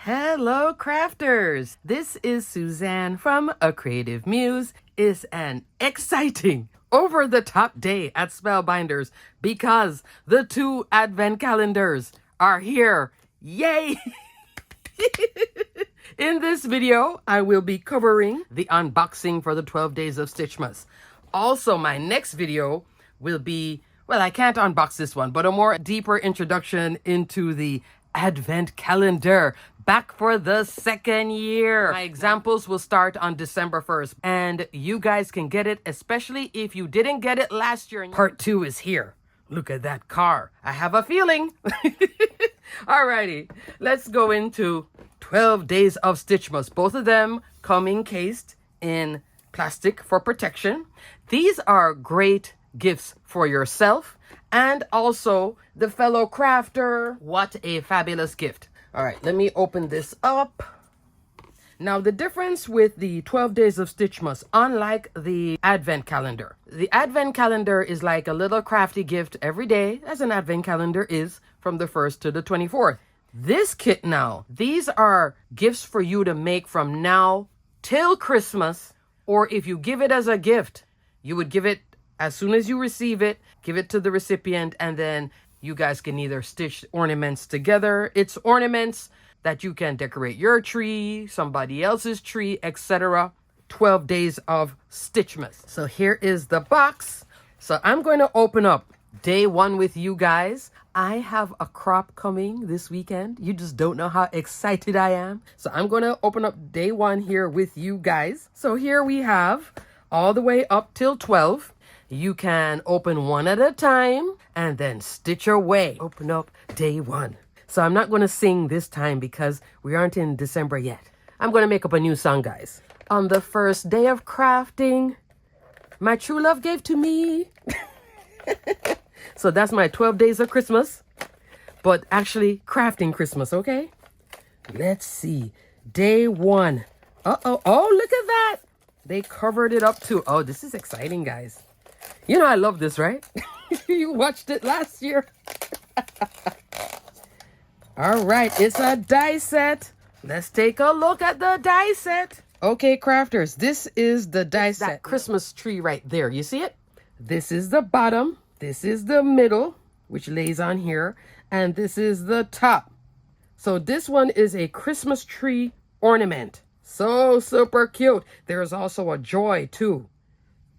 Hello, crafters! This is Suzanne from A Creative Muse. It's an exciting, over-the-top day at Spellbinders because the 2 advent calendars are here. Yay! In this video, I will be covering the unboxing for the 12 days of Stitchmas. Also, my next video will be, well, I can't unbox this one, but a more deeper introduction into the advent calendar. Back for the 2nd year. My examples will start on December 1st, and you guys can get it, especially if you didn't get it last year. Part 2 is here. Look at that car. I have a feeling. Alrighty, let's go into 12 days of Stitchmas. Both of them come encased in plastic for protection. These are great gifts for yourself and also the fellow crafter. What a fabulous gift. All right, let me open this up. Now, the difference with the 12 days of Stitchmas, unlike the advent calendar. The advent calendar is like a little crafty gift every day, as an advent calendar is, from the 1st to the 24th. This kit now, these are gifts for you to make from now till Christmas, or if you give it as a gift, you would give it as soon as you receive it, give it to the recipient, and then you guys can either stitch ornaments together. It's ornaments that you can decorate your tree, somebody else's tree, etc. 12 days of Stitchmas. So here is the box. So I'm going to open up day 1 with you guys. I have a crop coming this weekend. You just don't know how excited I am. So I'm going to open up day 1 here with you guys. So here we have all the way up till 12. You can open one at a time and then stitch away. Open up day 1. So I'm not going to sing this time because we aren't in December yet. I'm going to make up a new song, guys. On the first day of crafting, my true love gave to me. So that's my 12 days of Christmas, but actually crafting Christmas, okay? Let's see. Day 1. Uh-oh. Oh, look at that. They covered it up too. Oh, this is exciting, guys. You know I love this, right? You watched it last year. All right, it's a die set. Let's take a look at the die set. Okay, crafters, this is the die set. That Christmas tree right there. You see it? This is the bottom. This is the middle, which lays on here. And this is the top. So this one is a Christmas tree ornament. So super cute. There's also a joy too.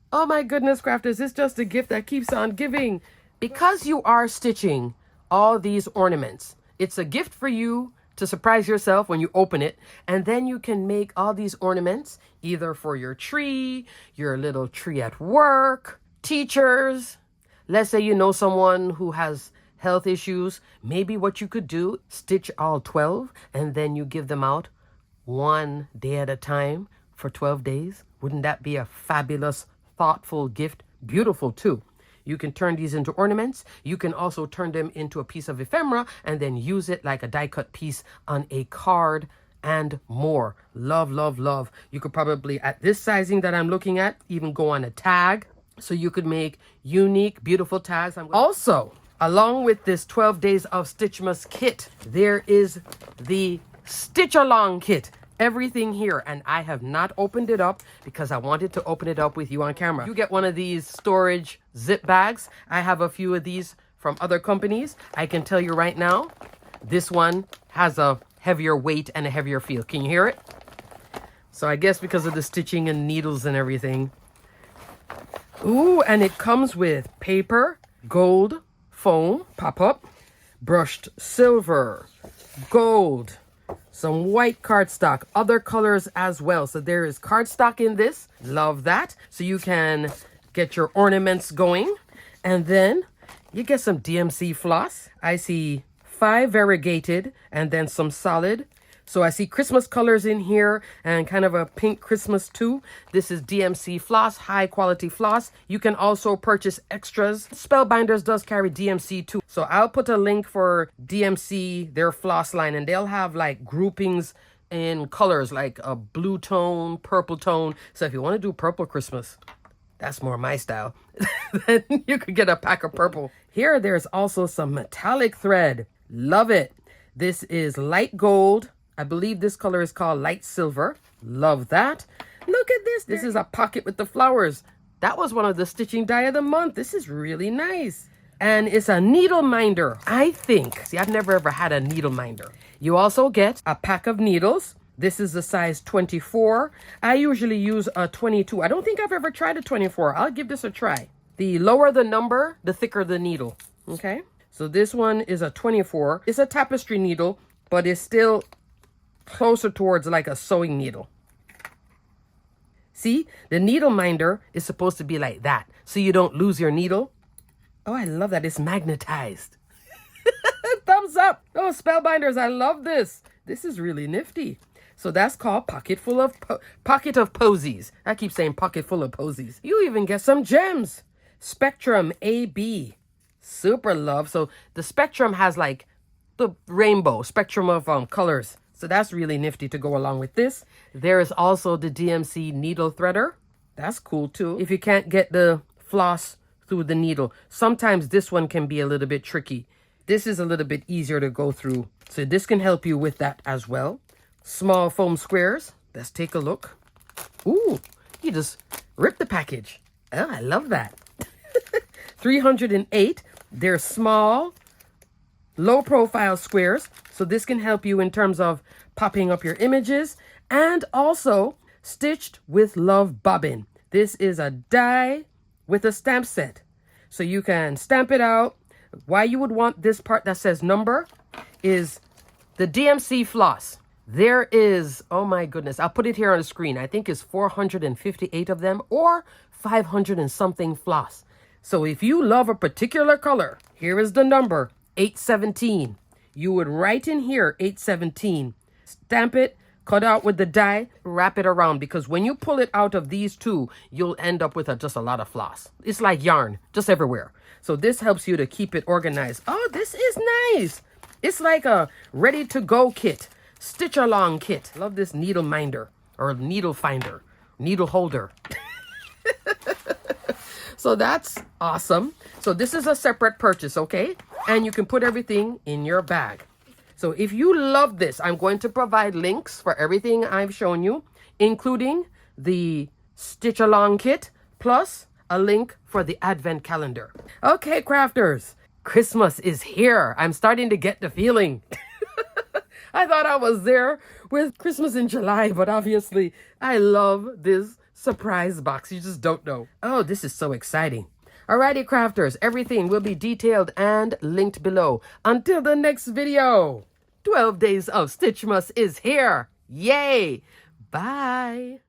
Oh my goodness, crafters, it's just a gift that keeps on giving. Because you are stitching all these ornaments, it's a gift for you to surprise yourself when you open it. And then you can make all these ornaments either for your tree, your little tree at work, teachers. Let's say you know someone who has health issues. Maybe what you could do, stitch all 12 and then you give them out one day at a time for 12 days. Wouldn't that be a fabulous, thoughtful gift? Beautiful too. You can turn these into ornaments. You can also turn them into a piece of ephemera and then use it like a die cut piece on a card and more. Love, love, love. You could probably, at this sizing that I'm looking at, even go on a tag. So you could make unique, beautiful tags. Also, along with this 12 days of Stitchmas kit, there is the Stitch Along kit. Everything here, and I have not opened it up because I wanted to open it up with you on camera. You get one of these storage zip bags. I have a few of these from other companies. I can tell you right now, this one has a heavier weight and a heavier feel. Can you hear it? So I guess because of the stitching and needles and everything. Ooh, and it comes with paper, gold, foam, pop-up, brushed silver, gold, some white cardstock, other colors as well. So there is cardstock in this. Love that. So you can get your ornaments going. And then you get some DMC floss. I see 5 variegated and then some solid. So I see Christmas colors in here and kind of a pink Christmas too. This is DMC floss, high quality floss. You can also purchase extras. Spellbinders does carry DMC too. So I'll put a link for DMC, their floss line, and they'll have like groupings in colors like a blue tone, purple tone. So if you want to do purple Christmas, that's more my style. Then you could get a pack of purple. Here, there's also some metallic thread. Love it. This is light gold, I believe this color is called light silver. Love that. Look at this. This is a pocket with the flowers. That was one of the stitching die of the month. This is really nice. And it's a needle minder, I think. See, I've never ever had a needle minder. You also get a pack of needles. This is the size 24. I usually use a 22. I don't think I've ever tried a 24. I'll give this a try. The lower the number, the thicker the needle. Okay? So this one is a 24. It's a tapestry needle, but it's still closer towards like a sewing needle. See, the needle minder is supposed to be like that, so you don't lose your needle. Oh, I love that. It's magnetized. Thumbs up. Oh, Spellbinders, I love this. This is really nifty. So that's called Pocket of Posies. I keep saying pocket full of posies. You even get some gems. Spectrum AB. Super love. So the spectrum has like the rainbow spectrum of colors. So that's really nifty to go along with this. There is also the DMC needle threader. That's cool too. If you can't get the floss through the needle, sometimes this one can be a little bit tricky. This is a little bit easier to go through. So this can help you with that as well. Small foam squares. Let's take a look. Ooh, you just rip the package. Oh, I love that. 308. They're small, low profile squares. So this can help you in terms of popping up your images, and also stitched with love bobbin. This is a die with a stamp set. So you can stamp it out. Why you would want this part that says number is the DMC floss. There is, oh my goodness, I'll put it here on the screen. I think it's 458 of them or 500 and something floss. So if you love a particular color, here is the number 817. You would write in here 817, stamp it, cut out with the die, wrap it around, because when you pull it out of these two, you'll end up with just a lot of floss. It's like yarn, just everywhere. So this helps you to keep it organized. Oh, this is nice. It's like a ready-to-go kit, stitch-along kit. Love this needle minder or needle finder, needle holder. So that's awesome. So this is a separate purchase, okay? And you can put everything in your bag. So if you love this, I'm going to provide links for everything I've shown you, including the stitch along kit, plus a link for the advent calendar. Okay, crafters, Christmas is here. I'm starting to get the feeling. I thought I was there with Christmas in July, but obviously I love this surprise box. You just don't know. Oh, this is so exciting. Alrighty, crafters, everything will be detailed and linked below. Until the next video, 12 days of Stitchmas is here. Yay! Bye!